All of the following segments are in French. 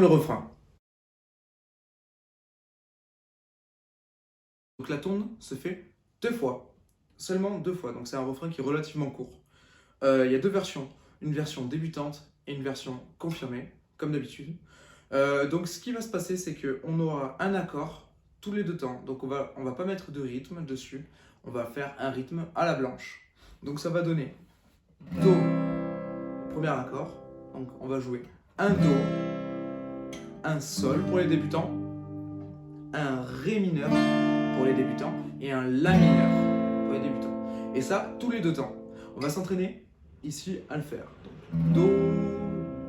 Le refrain. Donc la tourne se fait 2 fois, seulement 2 fois, donc c'est un refrain qui est relativement court. Il y a 2 versions, une version débutante et une version confirmée, comme d'habitude. Donc ce qui va se passer, c'est qu'on aura un accord tous les 2 temps, donc on va pas mettre de rythme dessus, on va faire un rythme à la blanche. Donc ça va donner Do, premier accord, donc on va jouer un Do, un Sol pour les débutants, un Ré mineur pour les débutants et un La mineur pour les débutants. Et ça, tous les 2 temps. On va s'entraîner ici à le faire. Donc, Do,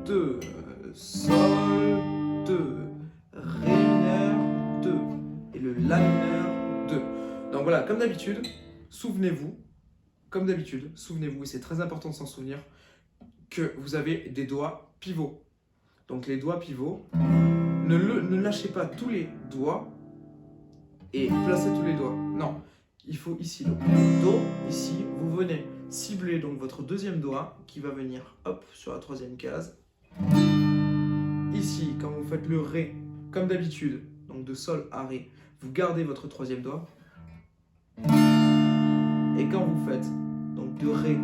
2, Sol, 2, Ré mineur, 2 et le La mineur, 2. Donc voilà, comme d'habitude, souvenez-vous, et c'est très important de s'en souvenir, que vous avez des doigts pivots. Donc les doigts pivots, ne lâchez pas tous les doigts et placez tous les doigts. Non, il faut ici, donc Do, ici, vous venez cibler donc votre deuxième doigt qui va venir hop sur la troisième case. Ici, quand vous faites le Ré, comme d'habitude, donc de Sol à Ré, vous gardez votre troisième doigt. Et quand vous faites donc de Ré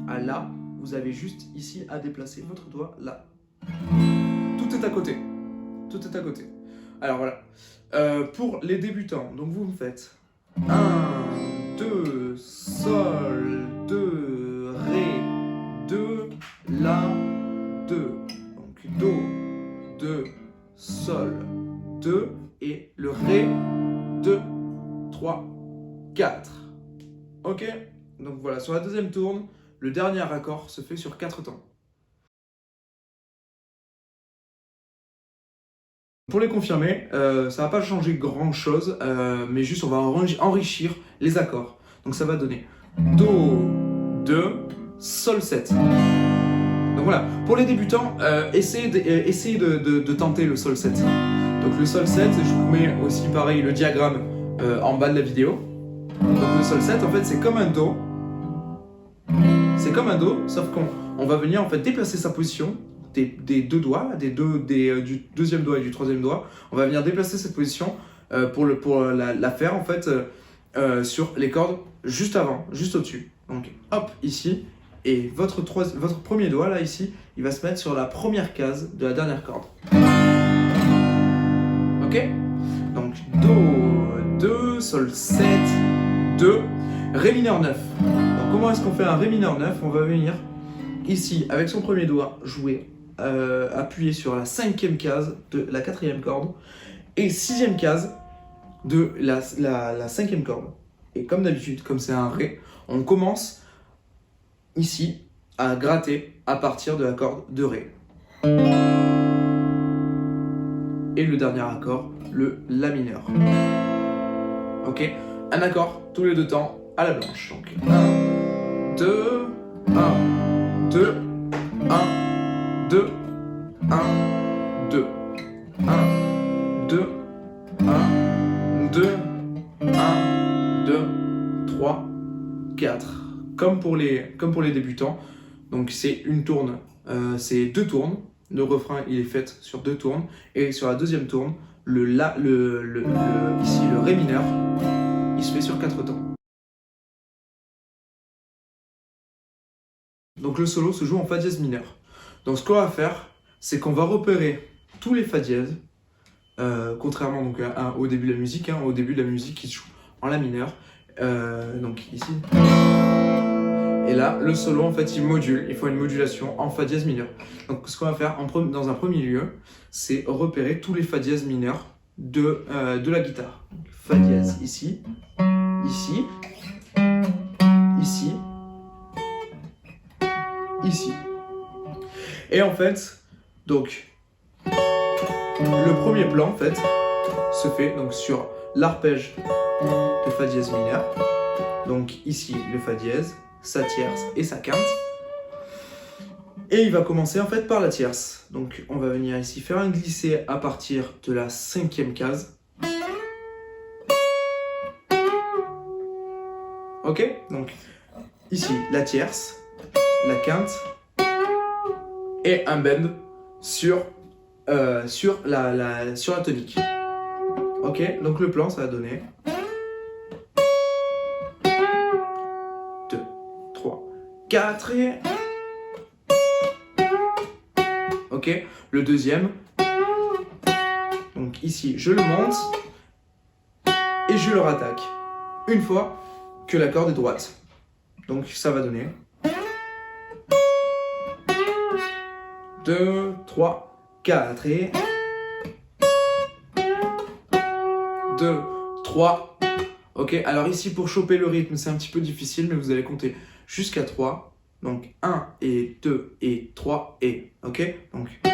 à La, vous avez juste ici à déplacer votre doigt là. Tout est à côté. Tout est à côté. Alors voilà. Pour les débutants, donc vous me faites 1, 2, Sol, 2, Ré, 2, La, 2. Donc Do, 2, Sol, 2 et le Ré, 2, 3, 4. Ok? Donc voilà, sur la deuxième tourne, le dernier accord se fait sur 4 temps. Pour les confirmer, ça va pas changer grand chose, mais juste on va enrichir les accords. Donc ça va donner Do, 2, Sol 7. Donc voilà, pour les débutants, essayez de tenter le Sol 7. Donc le Sol 7, je vous mets aussi pareil le diagramme en bas de la vidéo. Donc le Sol 7, en fait, c'est comme un Do. C'est comme un Do, sauf qu'on va venir en fait déplacer sa position des 2 doigts, du deuxième doigt et du troisième doigt. On va venir déplacer cette position pour la faire en fait sur les cordes juste avant, juste au-dessus. Donc hop, ici. Et votre premier doigt, là, ici, il va se mettre sur la première case de la dernière corde. Ok? Donc Do, 2, Sol 7, 2, Ré mineur 9. Donc comment est-ce qu'on fait un Ré mineur 9? On va venir ici, avec son premier doigt, jouer, appuyer sur la 5e case de la 4e corde et 6e case de la 5e corde. Et comme d'habitude, comme c'est un Ré, on commence ici à gratter à partir de la corde de Ré. Et le dernier accord, le La mineur. Ok? Un accord tous les 2 temps à la blanche. Donc 1, 2, 1, 2, 1, 2, 1, 2, 1, 2, 1, 2, 1, 2, 3, 4. Comme pour les débutants. Donc c'est une tourne, c'est 2 tournes. Le refrain il est fait sur 2 tournes. Et sur la deuxième tourne, ici le Ré mineur, il se fait sur 4 temps. Donc le solo se joue en Fa dièse mineur. Donc ce qu'on va faire, c'est qu'on va repérer tous les Fa dièse, contrairement donc au début de la musique, au début de la musique qui se joue en La mineur. Donc ici. Et là, le solo en fait il module, il faut une modulation en Fa dièse mineur. Donc ce qu'on va faire dans un premier lieu, c'est repérer tous les Fa dièse mineurs de la guitare. Donc, Fa dièse ici, ici, ici, ici. Et en fait, donc, le premier plan en fait se fait donc sur l'arpège de Fa dièse mineur. Donc ici le Fa dièse, sa tierce et sa quinte. Et il va commencer en fait par la tierce. Donc on va venir ici faire un glissé à partir de la 5e case. Ok? Donc ici la tierce, la quinte et un bend sur sur sur la tonique. Ok, donc le plan, ça va donner 2, 3, 4 et... Ok, le deuxième. Donc ici, je le monte et je le rattaque. Une fois que la corde est droite. Donc ça va donner 2, 3, 4 et 2, 3. Ok, alors ici pour choper le rythme, c'est un petit peu difficile, mais vous allez compter jusqu'à 3. Donc 1 et 2 et 3 et. Ok, donc 1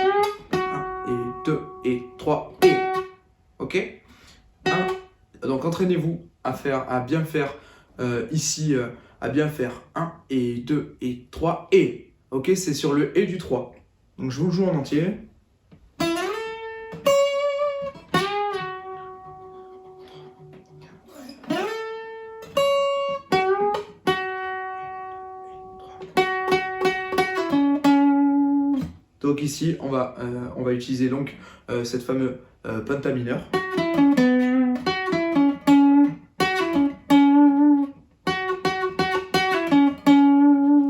et 2 et 3 et. Ok, 1. Donc entraînez-vous à bien faire ici, à bien faire 1 et 2 et 3 et. Ok, c'est sur le et du 3. Donc je vous le joue en entier. Donc ici, on va utiliser donc cette fameuse penta mineur.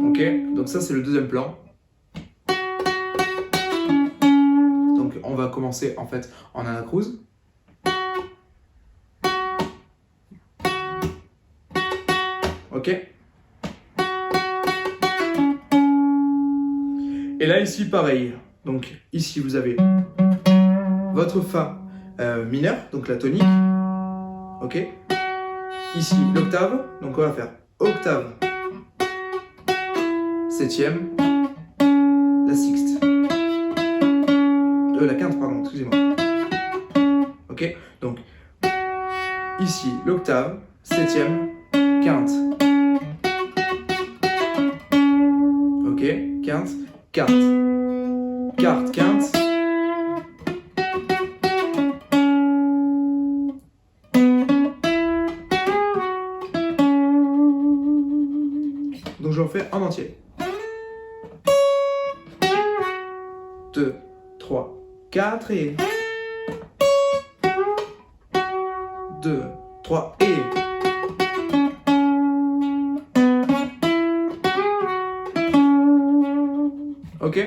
Ok, donc ça c'est le deuxième plan. Donc on va commencer en fait en anacrouse. Ok. Et là ici pareil. Donc ici vous avez votre fa mineur, donc la tonique. Ok. Ici l'octave, donc on va faire octave, septième, la sixte, la quinte pardon, excusez-moi. Ok, donc ici l'octave, septième, quinte. Ok, quinte, quarte, quarte, quinte. Donc j'en fais en entier. 2, 3, 4 et 2, 3 et. Ok.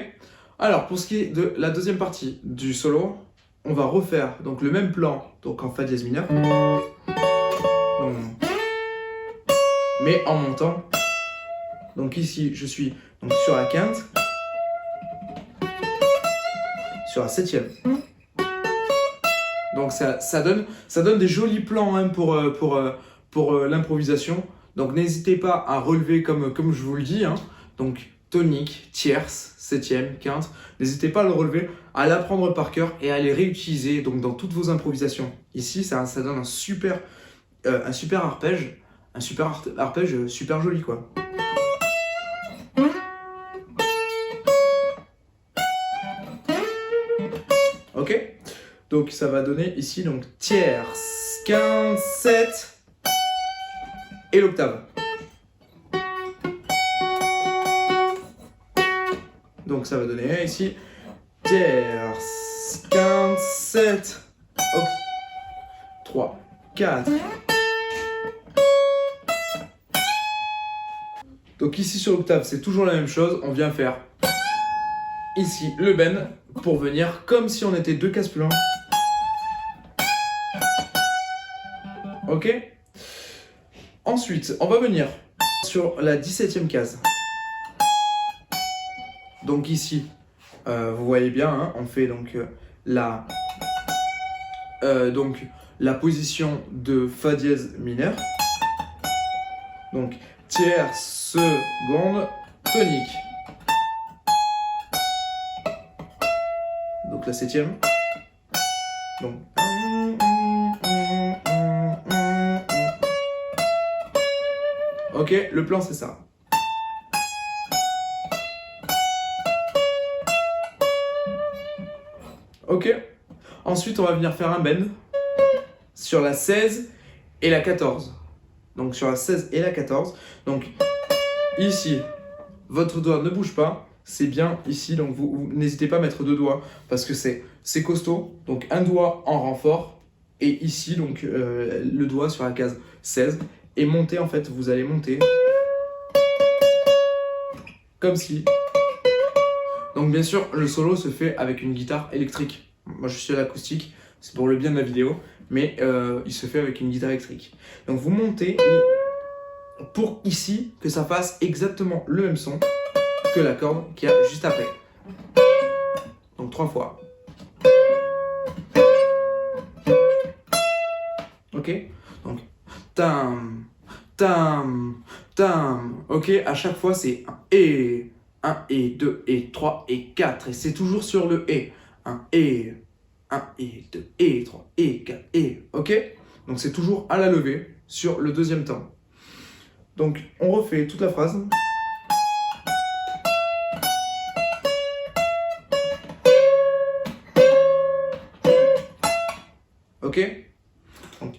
Alors pour ce qui est de la deuxième partie du solo, on va refaire donc le même plan donc en fa dièse mineur, donc, mais en montant. Donc ici je suis donc sur la quinte, sur la septième. Donc ça donne des jolis plans hein, pour l'improvisation. Donc n'hésitez pas à relever comme je vous le dis. Hein. Donc tonique, tierce, septième, quinte. N'hésitez pas à le relever, à l'apprendre par cœur et à les réutiliser donc, dans toutes vos improvisations. Ici, ça donne un super arpège. Un super arpège super joli quoi. Ok, donc ça va donner ici donc tierce, quinte, 7 et l'octave. Donc ça va donner ici tierce, quinte, 7, 3, 4. Donc ici sur l'octave, c'est toujours la même chose. On vient faire ici le bend pour venir comme si on était deux cases plus loin. Ok. Ensuite, on va venir sur la 17e case. Donc ici, vous voyez bien, hein, on fait donc la position de fa dièse mineur. Donc tierce, seconde, tonique. Donc la septième. Donc ok, le plan c'est ça. Ok. Ensuite, on va venir faire un bend sur la 16 et la 14. Donc sur la 16 et la 14. Donc ici, votre doigt ne bouge pas. C'est bien ici. Donc vous n'hésitez pas à mettre deux doigts parce que c'est c'est costaud, donc un doigt en renfort, et ici, donc le doigt sur la case 16, et monter en fait, vous allez monter comme si. Donc bien sûr, le solo se fait avec une guitare électrique. Moi je suis à l'acoustique, c'est pour le bien de la vidéo, mais il se fait avec une guitare électrique. Donc vous montez pour ici que ça fasse exactement le même son que la corde qu'il y a juste après. Donc 3 fois. Ok? Donc tam, tam, tam. Ok? À chaque fois c'est un et 2 et 3 et 4. Et c'est toujours sur le et. Un et 2 et 3 et 4 et. Ok? Donc c'est toujours à la levée sur le deuxième temps. Donc on refait toute la phrase. Ok? Donc.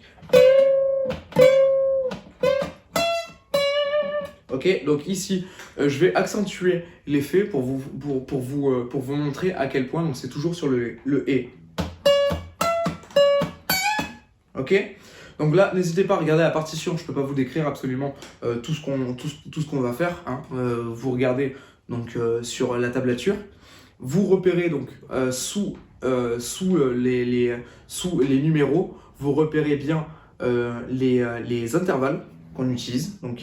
Ok, donc ici, je vais accentuer l'effet pour vous montrer à quel point, donc c'est toujours sur le et. Ok? Donc là, n'hésitez pas à regarder la partition, je ne peux pas vous décrire absolument tout ce qu'on va faire. Hein. Vous regardez donc sur la tablature. Vous repérez donc sous les numéros, vous repérez bien les intervalles qu'on utilise. Donc,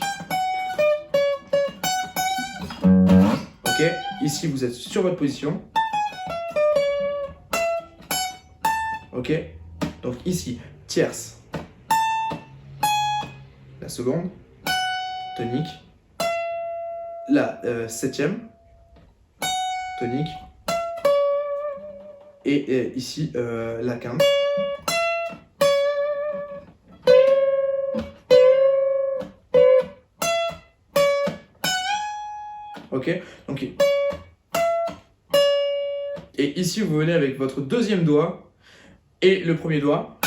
ok, ici vous êtes sur votre position. Ok, donc ici, tierce. La seconde, tonique. La septième, tonique. Et ici, la quinte. Ok, donc. Et ici, vous venez avec votre deuxième doigt et le premier doigt.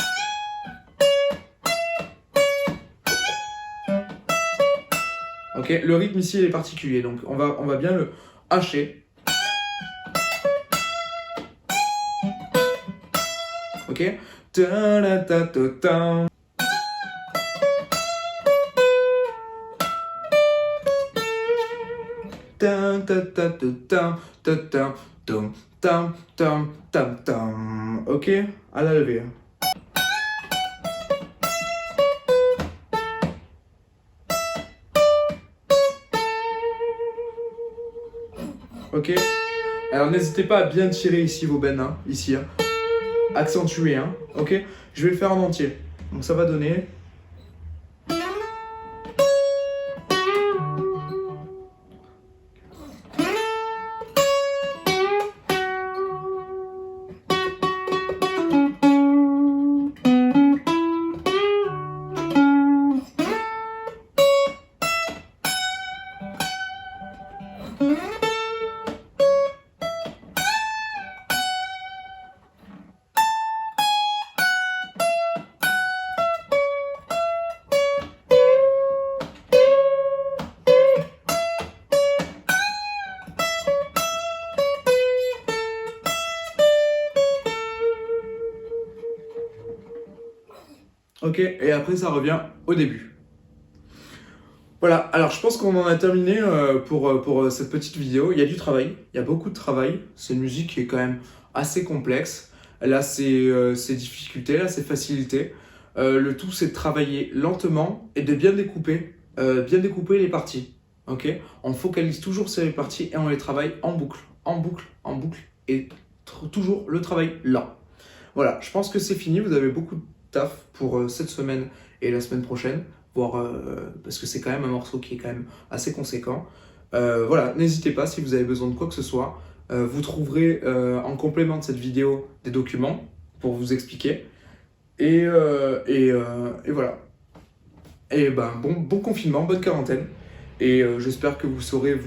Ok, le rythme ici il est particulier, donc on va bien le hacher. Ok. Ta-da-ta-ta-ta. Ok, à la levée. Ok. Alors n'hésitez pas à bien tirer ici vos bennes, hein, ici. Hein. Accentuer, hein. Ok. Je vais le faire en entier. Donc ça va donner. Ok, et après ça revient au début. Voilà, alors je pense qu'on en a terminé pour cette petite vidéo. Il y a du travail, il y a beaucoup de travail. C'est une musique qui est quand même assez complexe. Elle a ses difficultés, elle a ses facilités. Le tout, c'est de travailler lentement et de bien découper les parties. Ok, on focalise toujours sur les parties et on les travaille en boucle, en boucle, en boucle. Et toujours le travail lent. Voilà, je pense que c'est fini. Vous avez beaucoup de taf pour cette semaine et la semaine prochaine. Parce que c'est quand même un morceau qui est quand même assez conséquent. Voilà, n'hésitez pas si vous avez besoin de quoi que ce soit. Vous trouverez en complément de cette vidéo des documents pour vous expliquer. Et voilà. Et ben bon confinement, bonne quarantaine. Et j'espère que vous saurez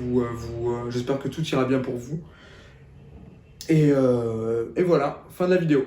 j'espère que tout ira bien pour vous. Et voilà, fin de la vidéo.